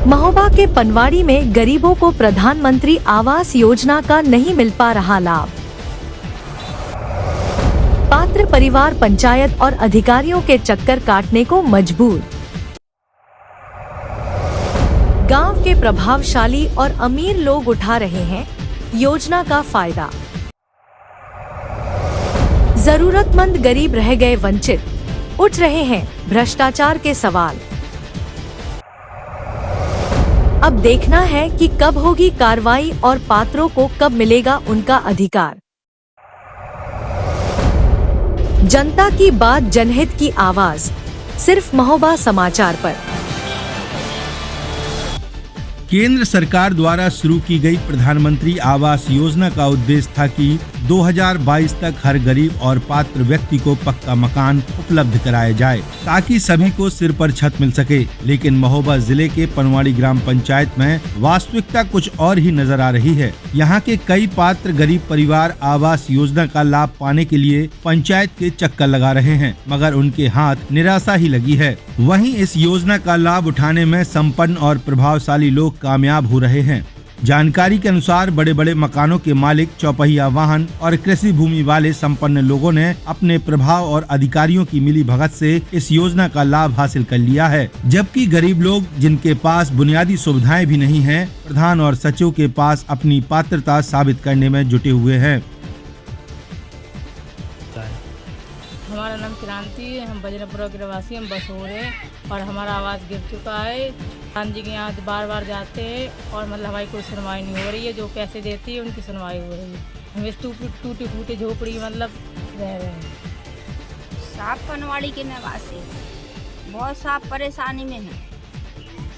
महोबा के पनवाड़ी में गरीबों को प्रधानमंत्री आवास योजना का नहीं मिल पा रहा लाभ। पात्र परिवार पंचायत और अधिकारियों के चक्कर काटने को मजबूर। गांव के प्रभावशाली और अमीर लोग उठा रहे हैं योजना का फायदा। जरूरतमंद गरीब रह गए वंचित, उठ रहे हैं भ्रष्टाचार के सवाल। अब देखना है कि कब होगी कार्रवाई और पात्रों को कब मिलेगा उनका अधिकार। जनता की बात, जनहित की आवाज, सिर्फ महोबा समाचार पर। केंद्र सरकार द्वारा शुरू की गई प्रधानमंत्री आवास योजना का उद्देश्य था कि 2022 तक हर गरीब और पात्र व्यक्ति को पक्का मकान उपलब्ध कराया जाए ताकि सभी को सिर पर छत मिल सके। लेकिन महोबा जिले के पनवाड़ी ग्राम पंचायत में वास्तविकता कुछ और ही नजर आ रही है। यहाँ के कई पात्र गरीब परिवार आवास योजना का लाभ पाने के लिए पंचायत के चक्कर लगा रहे हैं, मगर उनके हाथ निराशा ही लगी है। वहीं इस योजना का लाभ उठाने में संपन्न और प्रभावशाली लोग कामयाब हो रहे हैं। जानकारी के अनुसार बड़े बड़े मकानों के मालिक, चौपहिया वाहन और कृषि भूमि वाले संपन्न लोगों ने अपने प्रभाव और अधिकारियों की मिली भगत से इस योजना का लाभ हासिल कर लिया है, जबकि गरीब लोग जिनके पास बुनियादी सुविधाएं भी नहीं हैं, प्रधान और सचिव के पास अपनी पात्रता साबित करने में जुटे हुए हैं। हमारा नाम क्रांति है, हम बजरापुरा के रहवासी, हम बसोरे और हमारा आवास गिर चुका है। प्रधान जी के यहाँ बार बार जाते हैं और मतलब हमारी कोई सुनवाई नहीं हो रही है। जो पैसे देती है उनकी सुनवाई हो रही है। हम इस टूटे फूटे झोपड़ी मतलब रह रहे हैं। साहब पनवाड़ी के निवासी बहुत साहब परेशानी में हैं।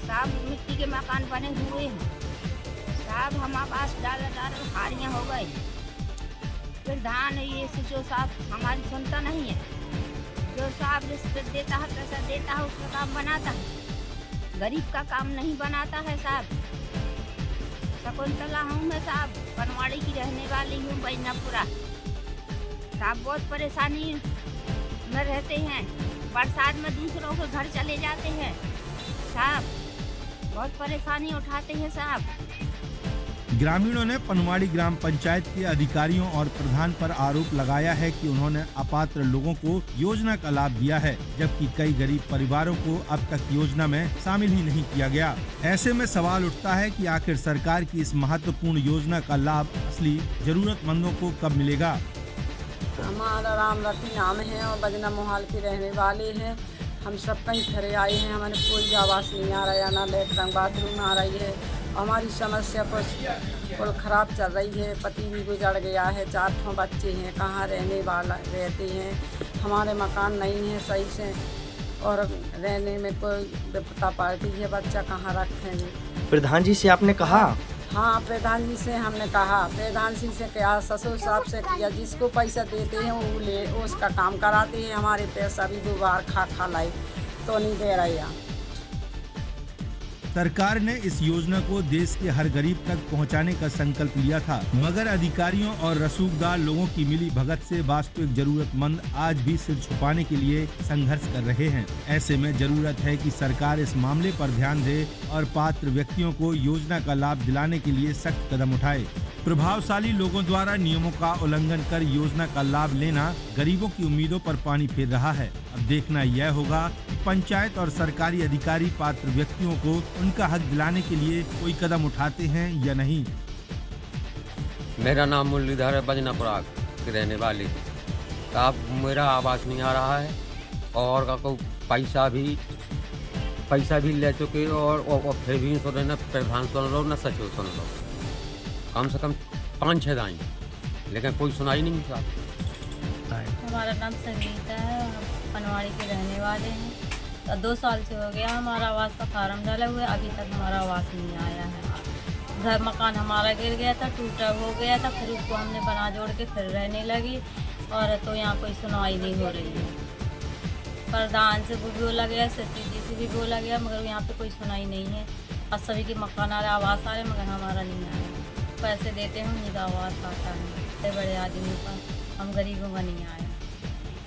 साहब मिट्टी के मकान बने हुए हैं। साहब हम आवास डाल हारियाँ हो गई। प्रधान ये जो साहब हमारी सुनता नहीं है। जो साहब रिश्ते देता है, पैसा देता है, उसका काम बनाता है, गरीब का काम नहीं बनाता है। साहब शकुंतला हूँ मैं, साहब पनवाड़ी की रहने वाली हूँ, बैनापुरा। साहब बहुत परेशानी में रहते हैं। बरसात में दूसरों के घर चले जाते हैं। साहब बहुत परेशानी उठाते हैं। साहब ग्रामीणों ने पनवाड़ी ग्राम पंचायत के अधिकारियों और प्रधान पर आरोप लगाया है कि उन्होंने अपात्र लोगों को योजना का लाभ दिया है, जबकि कई गरीब परिवारों को अब तक योजना में शामिल ही नहीं किया गया। ऐसे में सवाल उठता है कि आखिर सरकार की इस महत्वपूर्ण योजना का लाभ असली जरूरतमंदों को कब मिलेगा। हमारा राम रती नाम है और बजना मोहाल के रहने वाले हैं। हम सब कहीं खड़े आए हैं, हमारे कोई आवास नहीं आ रहा है, ना लेटरिन बाथरूम आ रही है। हमारी समस्या कुछ खराब चल रही है। पति भी गुजर गया है, 4 बच्चे हैं, कहाँ रहते हैं। हमारे मकान नहीं है सही से और रहने में कोई विपदा पड़ती है। बच्चा कहाँ रखेंगे। प्रधान जी से आपने कहा? हाँ, प्रधान जी से हमने कहा। प्रधान जी से क्या, ससुर साहब से किया। जिसको पैसा देते हैं वो उसका काम कराते हैं। हमारे पैसा भी 2 बार खा लाए तो नहीं दे रहे हैं। सरकार ने इस योजना को देश के हर गरीब तक पहुंचाने का संकल्प लिया था, मगर अधिकारियों और रसूखदार लोगों की मिली भगत से वास्तविक जरूरतमंद आज भी सिर छुपाने के लिए संघर्ष कर रहे हैं। ऐसे में जरूरत है कि सरकार इस मामले पर ध्यान दे और पात्र व्यक्तियों को योजना का लाभ दिलाने के लिए सख्त कदम उठाए। प्रभावशाली लोगों द्वारा नियमों का उल्लंघन कर योजना का लाभ लेना गरीबों की उम्मीदों पर पानी फेर रहा है। अब देखना यह होगा कि पंचायत और सरकारी अधिकारी पात्र व्यक्तियों को उनका हक दिलाने के लिए कोई कदम उठाते हैं या नहीं। मेरा नाम मुरलीधर है, बजनापुरा के रहने वाले। अब मेरा आवास नहीं आ रहा है और का कोई पैसा भी ले चुके और फिर भी न प्रधान सुन लो न सचिव सुन लो। कम से कम 5-6 आए लेकिन कोई सुनाई नहीं। हमारा नाम संगीता है, हम पनवाड़ी के रहने वाले हैं। तो 2 साल से हो गया हमारा आवास का फार्म डाला हुआ है, अभी तक हमारा आवास नहीं आया है। घर मकान हमारा गिर गया था, टूटा हो गया था, फिर उसको हमने बना जोड़ के फिर रहने लगी और तो यहाँ कोई सुनवाई नहीं हो रही है। प्रधान से भी बोला गया, सचिव जी से भी बोला गया, मगर यहाँ पे कोई सुनाई नहीं है। और सभी के मकान आ रहे, आवास आ रहे, मगर हमारा नहीं आया। पैसे देते हैं, उन्हीं का आवास आता है। इतने बड़े आदमी का, हम गरीबों का नहीं आया।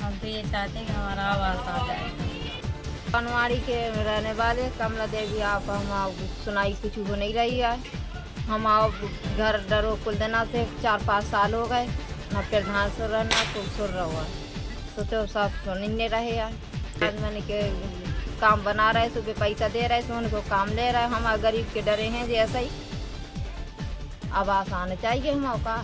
हम तो ये चाहते हैं कि हमारा आवास आ जाए। पनवाड़ी के रहने वाले कमला देवी। आप हम सुनाई कुछ हो नहीं रही है। हम घर डरो कुल देना से 4-5 साल हो गए, न प्रधान सुन रहा न कुछ सुन रहा। सोचो सब सुन ही नहीं रहे यार। मैंने के काम बना रहे, सुबह पैसा दे रहे, सो उनको काम ले रहे। हम गरीब के डरे हैं जैसे ही आवास आना चाहिए हम का।